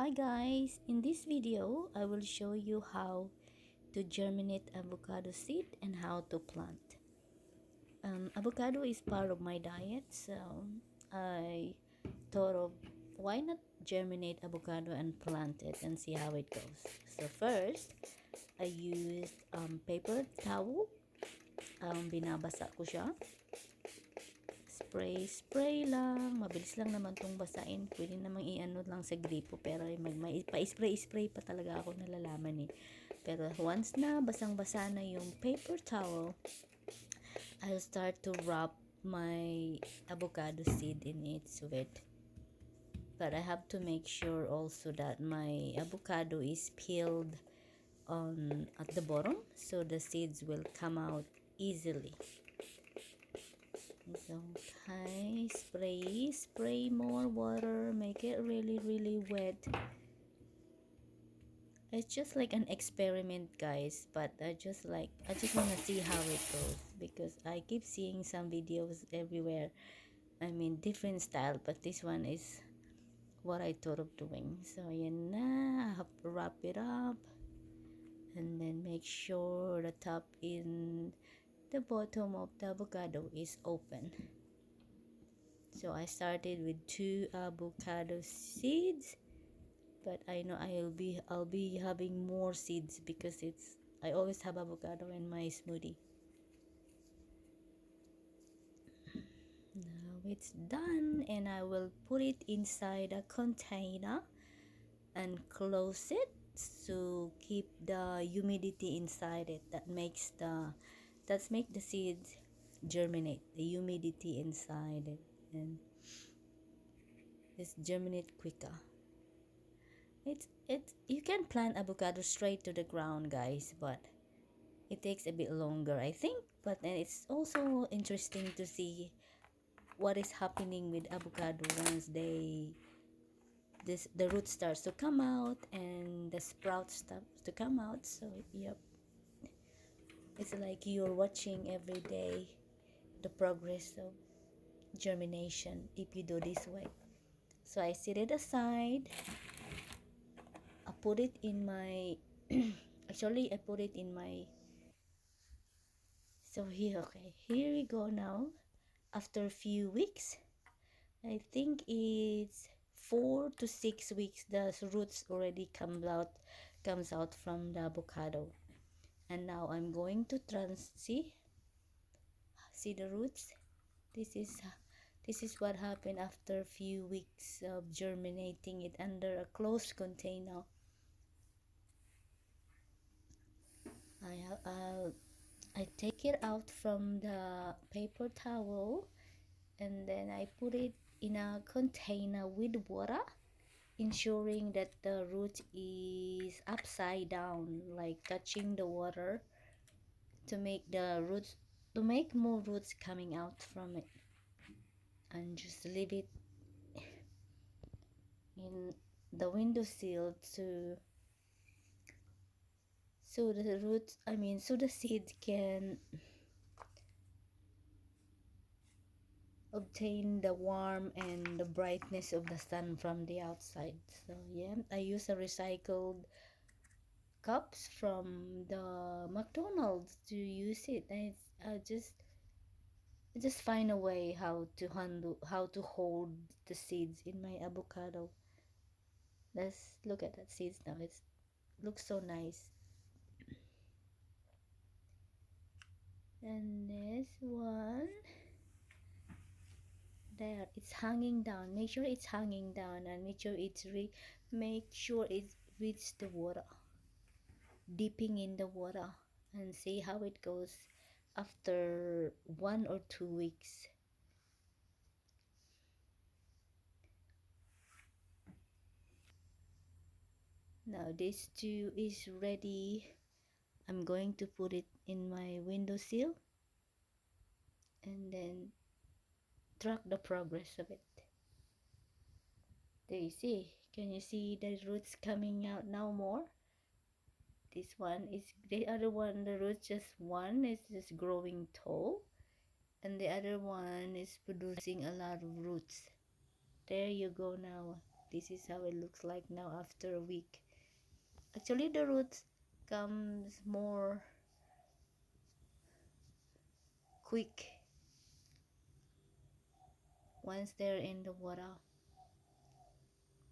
Hi guys, in this video I will show you how to germinate avocado seed and how to plant. Avocado is part of my diet, so I thought of why not germinate avocado and plant it and see how it goes. So first, I used paper towel. Binabasa ko siya. Spray lang. Mabilis lang naman tong basain. Pwede namang i-ano lang sa gripo. Pero may pa-spray pa talaga ako nalalaman eh. Pero once na basang-basa na yung paper towel, I'll start to wrap my avocado seed in its wet. But I have to make sure also that my avocado is peeled on at the bottom so the seeds will come out easily. So, spray more water, make it really wet. It's just like an experiment, guys, but I just want to see how it goes because I keep seeing some videos everywhere. I mean, different style, but this one is what I thought of doing. So, yan na, I have to wrap it up and then make sure the top in the bottom of the avocado is open. So I started with 2 avocado seeds, but I know I'll be having more seeds because I always have avocado in my smoothie. Now it's done and I will put it inside a container and close it to keep the humidity inside it. That make the seeds germinate, the humidity inside it, and this germinate quicker. It's you can plant avocado straight to the ground, guys, but it takes a bit longer, I think. But then it's also interesting to see what is happening with avocado once the root starts to come out and the sprout starts to come out. So yep, it's like you're watching every day the progress of germination if you do this way. So I set it aside. I put it in my actually I put it in my so here we go now. After a few weeks, I think it's 4 to 6 weeks, the roots already comes out from the avocado. And now I'm going to see the roots. This is what happened after a few weeks of germinating it under a closed container. I take it out from the paper towel and then I put it in a container with water, ensuring that the root is upside down, like touching the water to make more roots coming out from it, and just leave it in the windowsill so the seeds can obtain the warmth and the brightness of the sun from the outside. So yeah, I use a recycled cups from the McDonald's to use it. I just find a way how to hold the seeds in my avocado. Let's look at that seeds now. It looks so nice. And this one there, it's hanging down. Make sure it's hanging down and make sure it reaches the water, dipping in the water, and see how it goes after 1 or 2 weeks. Now this stew is ready. I'm going to put it in my windowsill and then track the progress of it. There you see. Can you see the roots coming out now more? This one is the other one. The roots one is just growing tall, and the other one is producing a lot of roots. There you go now. this is how it looks like now after a week. Actually, the roots comes more quick once they're in the water.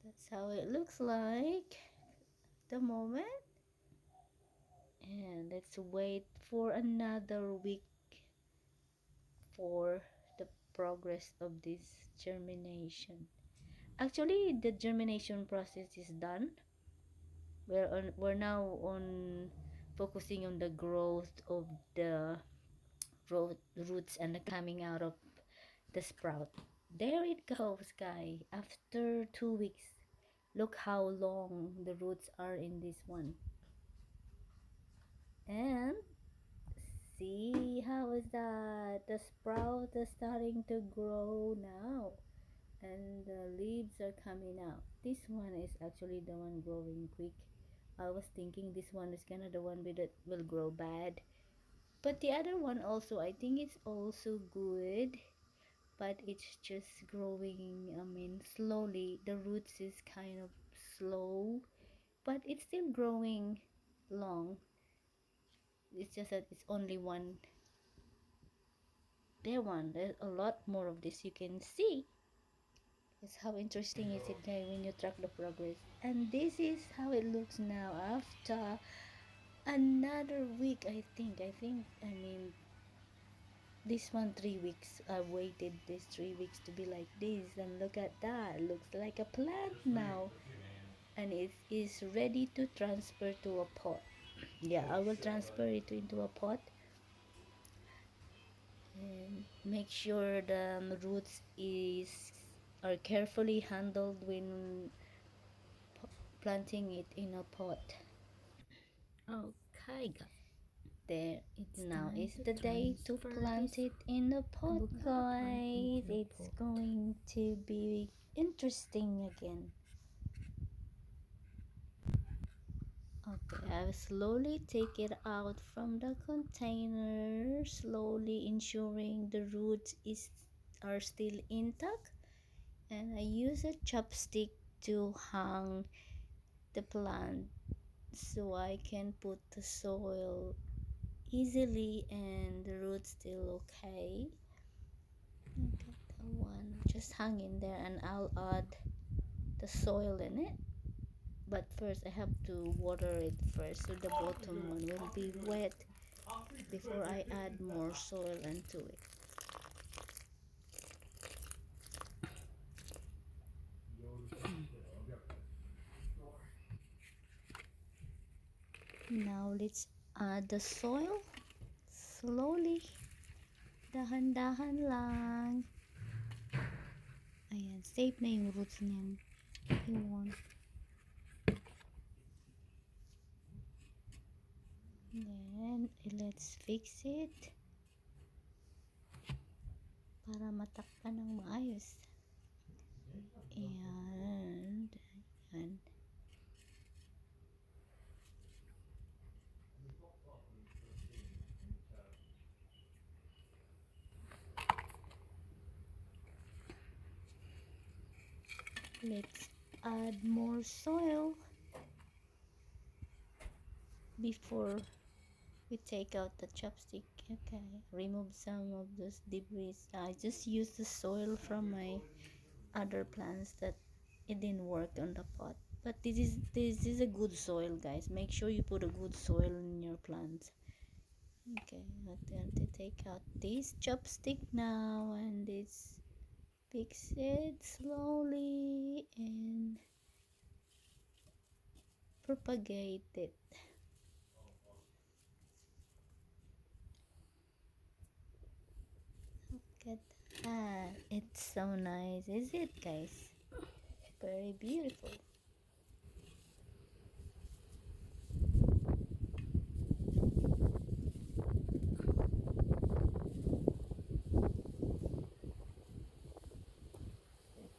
That's how it looks like the moment. And let's wait for another week for the progress of this germination. Actually, the germination process is done. We're now on focusing on the growth of the roots and the coming out of the sprout. There it goes, guys. After 2 weeks, look how long the roots are in this one. And see, how is that? The sprout is starting to grow now, and the leaves are coming out. This one is actually the one growing quick. I was thinking this one is kind of the one that will grow bad, but the other one also, I think it's also good, but it's just growing, I mean, slowly. The roots is kind of slow, but it's still growing long. It's just that it's only one. There's a lot more of this you can see. It's how interesting is it, guys, when you track the progress. And this is how it looks now after another week. I mean, this one 3 weeks. I waited these 3 weeks to be like this, and look at that. Looks like a plant now, and it is ready to transfer to a pot. Yeah, I will transfer it into a pot, and make sure the roots are carefully handled when planting it in a pot. Okay, guys. There it now is the day to plant it in the pot, guys. It's going to be interesting again. Okay, I will slowly take it out from the container, slowly ensuring the roots are still intact, and I use a chopstick to hang the plant so I can put the soil easily and the roots still okay. Got that one just hang in there, and I'll add the soil in it, but first I have to water it first so the bottom one will be wet before I add more soil into it. Now let's add the soil slowly, dahan-dahan lang. Ayan, safe na yung roots niyan. Iwan. Then let's fix it para matakpan ng maayos. And let's add more soil before we take out the chopstick. Okay, remove some of those debris. I just used the soil from my other plants that it didn't work on the pot, but this is a good soil, guys. Make sure you put a good soil in your plants. Okay, I'm going to take out this chopstick now, and this fix it slowly and propagate it. Look at that. It's so nice, is it, guys? Very beautiful.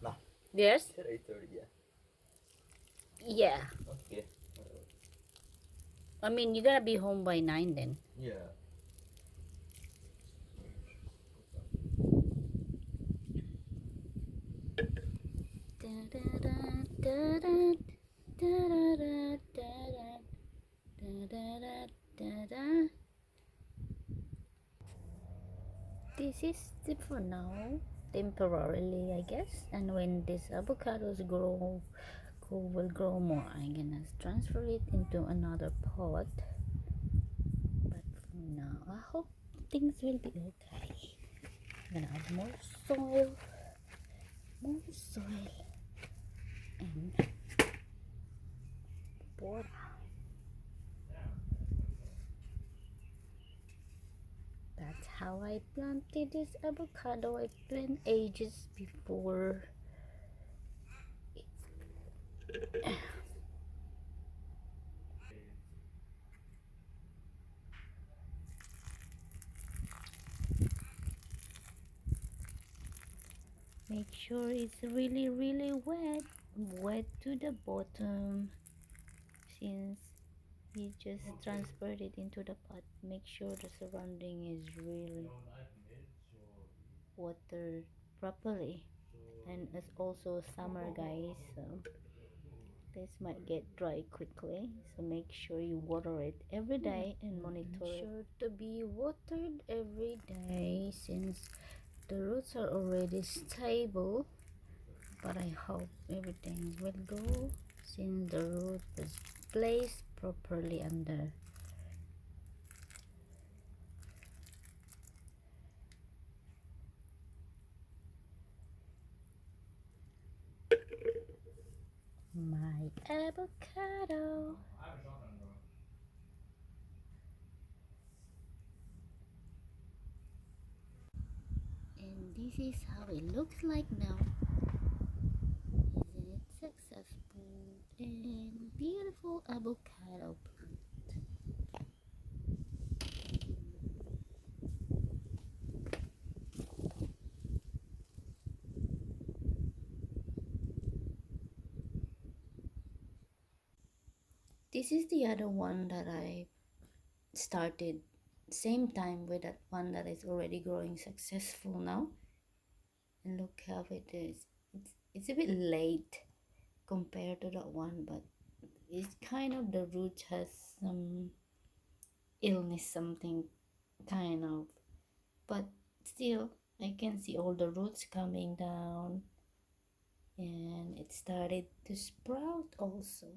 Nah. Yes? At 8:30, yeah. Yeah. Okay. I mean, you're gonna be home by 9 then. Yeah. Da, da, da. Da-da, da-da-da, da-da, da-da-da, da-da. This is it for now, temporarily, I guess. And when these avocados will grow more, I'm gonna transfer it into another pot. But for now, I hope things will be okay. I'm gonna add more soil, and water. That's how I planted this avocado. I planted ages before. Make sure it's really, really wet to the bottom, since we just transferred it into the pot. Make sure the surrounding is really watered properly. And it's also summer, guys, so this might get dry quickly, so make sure you water it every day and monitor it. Sure to be watered every day, since the roots are already stable. But I hope everything will go, since the root was placed properly under. My avocado. And this is how it looks like now. Isn't it successful and beautiful avocado plant? This is the other one that I started same time with that one that is already growing successful now. And look how it is. It's a bit late compared to that one, but it's kind of, the root has some illness, something kind of, but still I can see all the roots coming down, and it started to sprout also.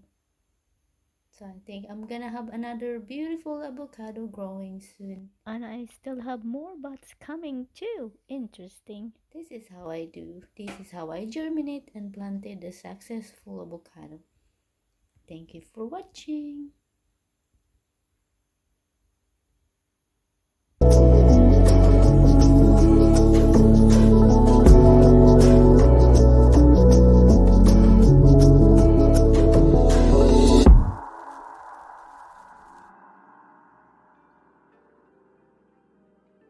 So I think I'm gonna have another beautiful avocado growing soon. And I still have more buds coming too. Interesting. This is how I do. This is how I germinate and planted a successful avocado. Thank you for watching.